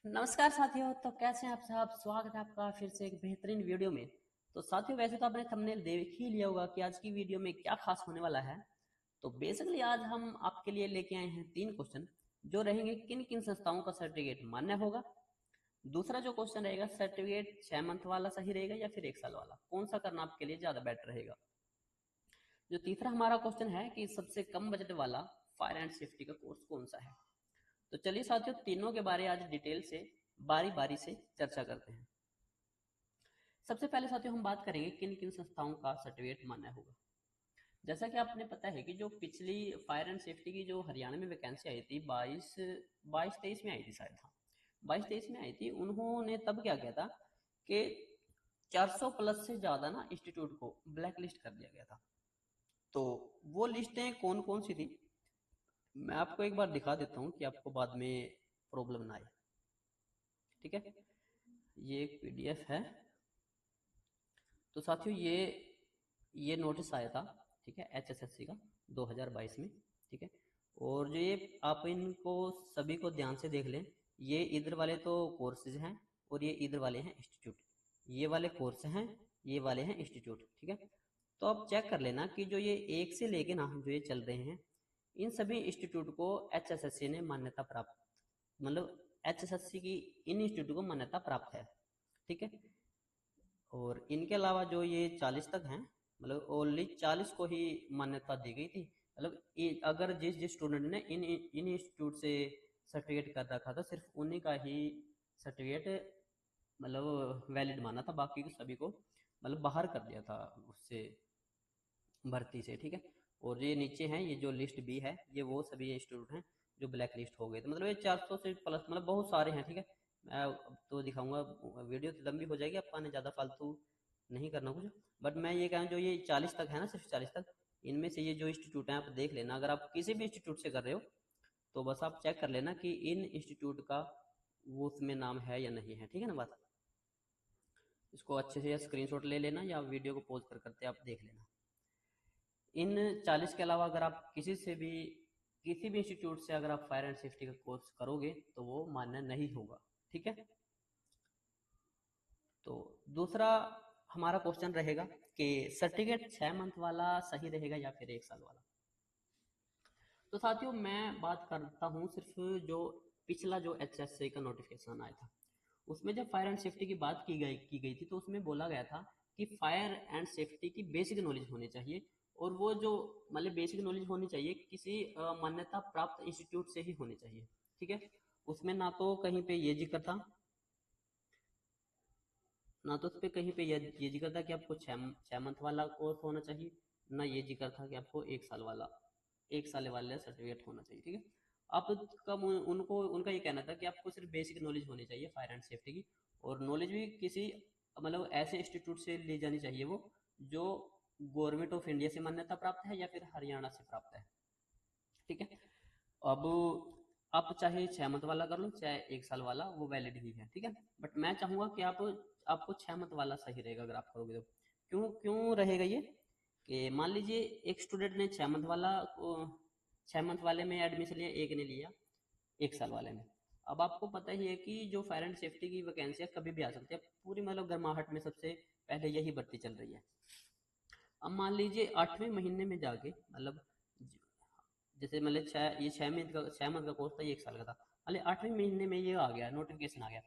नमस्कार साथियों। तो कैसे हैं आप सब? स्वागत है आपका फिर से एक बेहतरीन वीडियो में। तो साथियों, वैसे तो आपने थंबनेल देख ही लिया होगा कि आज की वीडियो में क्या खास होने वाला है। तो बेसिकली आज हम आपके लिए लेके आए हैं 3 क्वेश्चन जो रहेंगे किन किन संस्थाओं का सर्टिफिकेट मान्य होगा। दूसरा जो क्वेश्चन रहेगा, सर्टिफिकेट 6 मंथ वाला सही रहेगा या फिर 1 साल वाला, कौन सा करना आपके लिए ज्यादा बेटर रहेगा। जो तीसरा हमारा क्वेश्चन है कि सबसे कम बजट वाला फायर एंड सेफ्टी का कोर्स कौन सा है। तो चलिए साथियों, तीनों के बारे आज डिटेल से बारी बारी से चर्चा करते हैं। सबसे पहले साथियों हम बात करेंगे किन किन संस्थाओं का सर्टिफिकेट मान्य होगा। जैसा कि आपने पता है कि जो पिछली फायर एंड सेफ्टी की जो हरियाणा में वैकेंसी आई थी, 22-23 में आई थी शायद। हाँ, 22-23 में आई थी। उन्होंने तब क्या किया था कि 400 प्लस से ज्यादा ना इंस्टीट्यूट को ब्लैक लिस्ट कर दिया गया था। तो वो लिस्टें कौन कौन सी थी, मैं आपको एक बार दिखा देता हूँ कि आपको बाद में प्रॉब्लम ना आए। ठीक है, ये एक पीडीएफ है। तो साथियों ये नोटिस आया था, ठीक है, एचएसएससी का 2022 में। ठीक है, और जो ये आप इनको सभी को ध्यान से देख लें, ये इधर वाले तो कोर्सेज हैं और ये इधर वाले हैं इंस्टीट्यूट। ये वाले कोर्स हैं, ये वाले हैं इंस्टीट्यूट। ठीक है, तो आप चेक कर लेना कि जो ये 1 से लेके ना जो ये चल रहे हैं, इन सभी इंस्टीट्यूट को एचएसएससी ने मान्यता प्राप्त, मतलब एचएसएससी की इन इंस्टीट्यूट को मान्यता प्राप्त है। ठीक है, और इनके अलावा जो ये 40 तक हैं, मतलब ओनली 40 को ही मान्यता दी गई थी। मतलब अगर जिस जिस स्टूडेंट ने इन इन इंस्टीट्यूट से सर्टिफिकेट कर रखा था, सिर्फ उन्हीं का ही सर्टिफिकेट मतलब वैलिड माना था, बाकी को सभी को मतलब बाहर कर दिया था उससे, भर्ती से। ठीक है, और ये नीचे हैं, ये जो लिस्ट बी है, ये वो सभी इंस्टीट्यूट हैं जो ब्लैक लिस्ट हो गए थे। मतलब ये 400 से प्लस, मतलब बहुत सारे हैं। ठीक है, मैं अब तो दिखाऊंगा, वीडियो तो लंबी हो जाएगी, आपका ने ज़्यादा फालतू नहीं करना कुछ। बट मैं ये कहूँ, जो ये 40 तक है ना, सिर्फ 40 तक, इनमें से ये जो इंस्टीट्यूट हैं आप देख लेना। अगर आप किसी भी इंस्टीट्यूट से कर रहे हो तो बस आप चेक कर लेना कि इन इंस्टीट्यूट का वो उसमें नाम है या नहीं है। ठीक है ना बात, इसको अच्छे से स्क्रीनशॉट ले लेना या वीडियो को पॉज कर करते आप देख लेना। इन 40 के अलावा अगर आप किसी भी इंस्टीट्यूट से अगर आप फायर एंड सेफ्टी का कोर्स करोगे तो वो मान्य नहीं होगा। ठीक है, तो दूसरा हमारा क्वेश्चन रहेगा कि सर्टिफिकेट 6 मंथ वाला सही रहेगा या फिर 1 साल वाला। तो साथियों, मैं बात करता हूँ सिर्फ जो पिछला जो एचएससी का नोटिफिकेशन आया था, उसमें जब फायर एंड सेफ्टी की बात की गई थी, तो उसमें बोला गया था कि फायर एंड सेफ्टी की बेसिक नॉलेज होनी चाहिए। और वो जो मतलब बेसिक नॉलेज होनी चाहिए किसी मान्यता प्राप्त इंस्टीट्यूट से ही होनी चाहिए। ठीक है, उसमें ना तो कहीं पे ये जिक्र था, ना तो उस पर कहीं पे ये जिक्र था कि आपको 6 मंथ वाला कोर्स होना चाहिए, ना ये जिक्र था कि आपको 1 साल वाला सर्टिफिकेट होना चाहिए। ठीक है, आप कब उनको उनका ये कहना था कि आपको सिर्फ बेसिक नॉलेज होनी चाहिए फायर एंड सेफ्टी की, और नॉलेज भी किसी मतलब ऐसे इंस्टीट्यूट से ली जानी चाहिए वो जो गवर्नमेंट ऑफ इंडिया से मान्यता प्राप्त है या फिर हरियाणा से प्राप्त है। ठीक है, अब आप चाहे 6 मंथ वाला कर लो चाहे 1 साल वाला, वो वैलिड ही है। ठीक है, बट मैं चाहूंगा कि आपको 6 मंथ वाला सही रहेगा अगर आप करोगे तो। क्यों क्यों रहेगा ये, कि मान लीजिए एक स्टूडेंट ने 6 मंथ वाले में एडमिशन लिया, एक ने लिया 1 साल वाले में। अब आपको पता ही है कि जो फायर एंड सेफ्टी की वैकेंसियां कभी भी आ सकती है, पूरी मतलब गर्माहट में सबसे पहले यही भर्ती चल रही है। अब मान लीजिए 8वें महीने में जाके, मतलब जैसे मतलब ये 6 मंथ का कोर्स था, ये 1 साल का था, अरे 8वें महीने में ये आ गया, नोटिफिकेशन आ गया,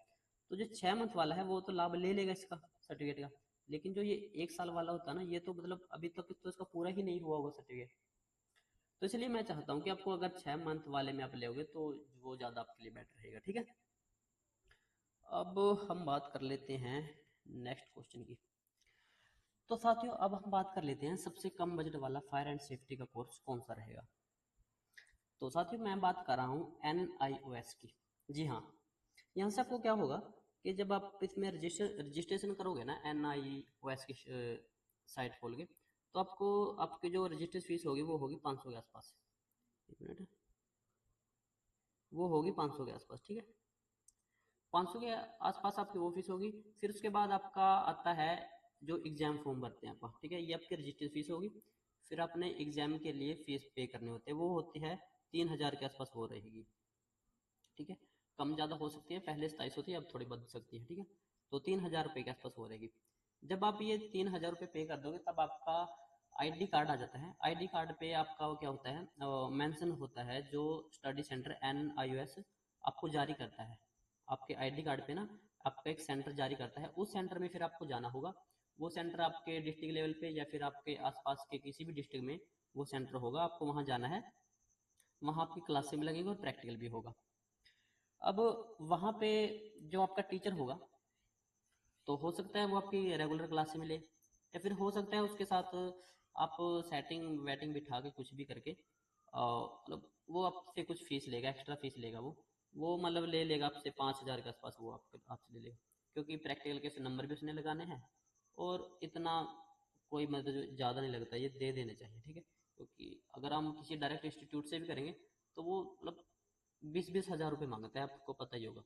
तो जो 6 मंथ वाला है वो तो लाभ ले लेगा इसका सर्टिफिकेट का। लेकिन जो ये 1 साल वाला होता है ना, ये तो मतलब अभी तक तो इसका पूरा ही नहीं हुआ होगा सर्टिफिकेट। तो इसलिए मैं चाहता हूँ कि आपको अगर 6 मंथ वाले में आप लोगे तो वो ज़्यादा आपके लिए बेटर रहेगा। ठीक है, अब हम बात कर लेते हैं नेक्स्ट क्वेश्चन की। तो साथियों, अब हम बात कर लेते हैं सबसे कम बजट वाला फायर एंड सेफ्टी का कोर्स कौन सा रहेगा। तो साथियों, मैं बात कर रहा हूँ NIOS की। जी हाँ, यहाँ से आपको क्या होगा कि जब आप इसमें रजिस्ट्रेशन करोगे ना NIOS की साइट खोल के, तो आपको आपकी जो रजिस्ट्रेशन फीस होगी वो होगी 500 के आसपास। एक मिनट, वो होगी 500 के आसपास। ठीक है, 500 के आसपास आपकी वो फीस होगी। फिर उसके बाद आपका आता है जो एग्जाम फॉर्म भरते हैं आपका। ठीक है, ये आपकी रजिस्ट्रेशन फीस होगी। फिर अपने एग्जाम के लिए फीस पे करने होते हैं, वो होती है 3,000 के आसपास वो रहेगी। ठीक है, कम ज़्यादा हो सकती है, पहले 2700 थी, अब थोड़ी बदल सकती है, ठीक है। तो 3000 रुपये के आसपास हो रहेगी। जब आप ये 3000 रुपये पे कर दोगे तब आपका आईडी कार्ड आ जाता है। आईडी कार्ड पे आपका वो क्या होता है, मेंशन होता है जो स्टडी सेंटर NIOS आपको जारी करता है। आपके आईडी कार्ड पे ना आपका एक सेंटर जारी करता है, उस सेंटर में फिर आपको जाना होगा। वो सेंटर आपके डिस्ट्रिक्ट लेवल पे या फिर आपके आसपास के किसी भी डिस्ट्रिक्ट में वो सेंटर होगा, आपको वहाँ जाना है। वहाँ आपकी क्लासें भी लगेगी और प्रैक्टिकल भी होगा। अब वहाँ पे जो आपका टीचर होगा तो हो सकता है वो आपकी रेगुलर क्लास से मिले, या फिर हो सकता है उसके साथ आप सेटिंग वेटिंग बिठा के कुछ भी करके मतलब वो आपसे कुछ फीस लेगा, एक्स्ट्रा फीस लेगा। वो मतलब ले लेगा आपसे 5000 के आसपास, वो आपसे ले लेगा, क्योंकि प्रैक्टिकल के नंबर भी उसने लगाने हैं। और इतना कोई मतलब ज़्यादा नहीं लगता, ये दे देने चाहिए, ठीक है। क्योंकि अगर हम किसी डायरेक्ट इंस्टीट्यूट से भी करेंगे तो वो मतलब 20-20 हज़ार रुपये मांगता है, आपको पता ही होगा।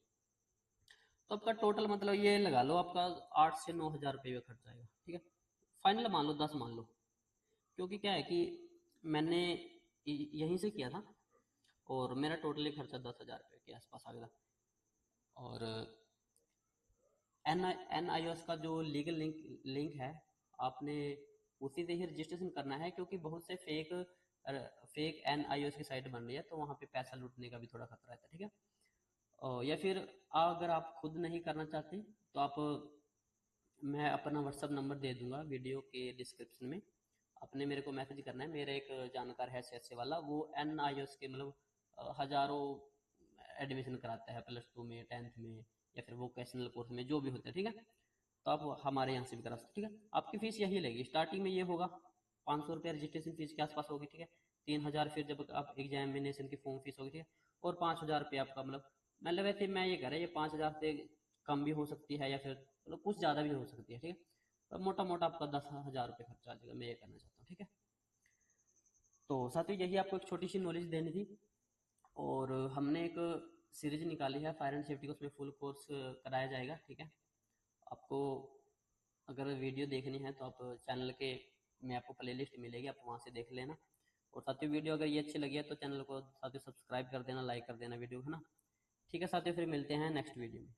तो आपका टोटल मतलब ये लगा लो आपका 8 से 9 हज़ार रुपये का खर्च आएगा, ठीक है। फाइनल मान लो 10 मान लो, क्योंकि क्या है कि मैंने यहीं से किया था और मेरा टोटली खर्चा 10 हज़ार रुपये के आसपास आ गया। और NIOS का जो लीगल लिंक है, आपने उसी से ही रजिस्ट्रेशन करना है, क्योंकि बहुत से फेक NIOS की साइट बन रही है, तो वहाँ पे पैसा लूटने का भी थोड़ा खतरा रहता है, ठीक है। या फिर अगर आप खुद नहीं करना चाहते तो आप, मैं अपना व्हाट्सअप नंबर दे दूंगा वीडियो के डिस्क्रिप्शन में। आपने मेरे को मैसेज करना है। मेरा एक जानकार है CSA वाला, वो NIOS के मतलब हज़ारों एडमिशन कराता है, +2 में, 10th में, या फिर वोकेशनल कोर्स में, जो भी होता है, ठीक है। तो आप हमारे यहाँ से भी करा सकते, ठीक है। आपकी फ़ीस यही लगेगी, स्टार्टिंग में ये होगा 500 रुपये रजिस्ट्रेशन फीस के आसपास होगी, ठीक है। 3000 फिर जब आप एग्जामिनेशन की फॉर्म फीस होगी, ठीक है। और 5000 रुपये आपका मतलब वैसे मैं ये कह रहा है, ये 5000 से कम भी हो सकती है, या फिर मतलब कुछ ज़्यादा भी हो सकती है, ठीक है। तो मोटा मोटा आपका 10 हज़ार रुपये खर्चा आ जाएगा, मैं ये करना चाहता हूँ, ठीक है। तो साथियों यही आपको एक छोटी सी नॉलेज देनी थी। और हमने एक सीरीज निकाली है फायर एंड सेफ्टी का, उसमें फुल कोर्स कराया जाएगा, ठीक है। आपको अगर वीडियो देखनी है तो आप चैनल के में आपको प्लेलिस्ट मिलेगी, आप वहाँ से देख लेना। और साथियों वीडियो अगर ये अच्छी लगी है तो चैनल को साथियों सब्सक्राइब कर देना, लाइक कर देना वीडियो, है ना। ठीक है साथियों, फिर मिलते हैं नेक्स्ट वीडियो में।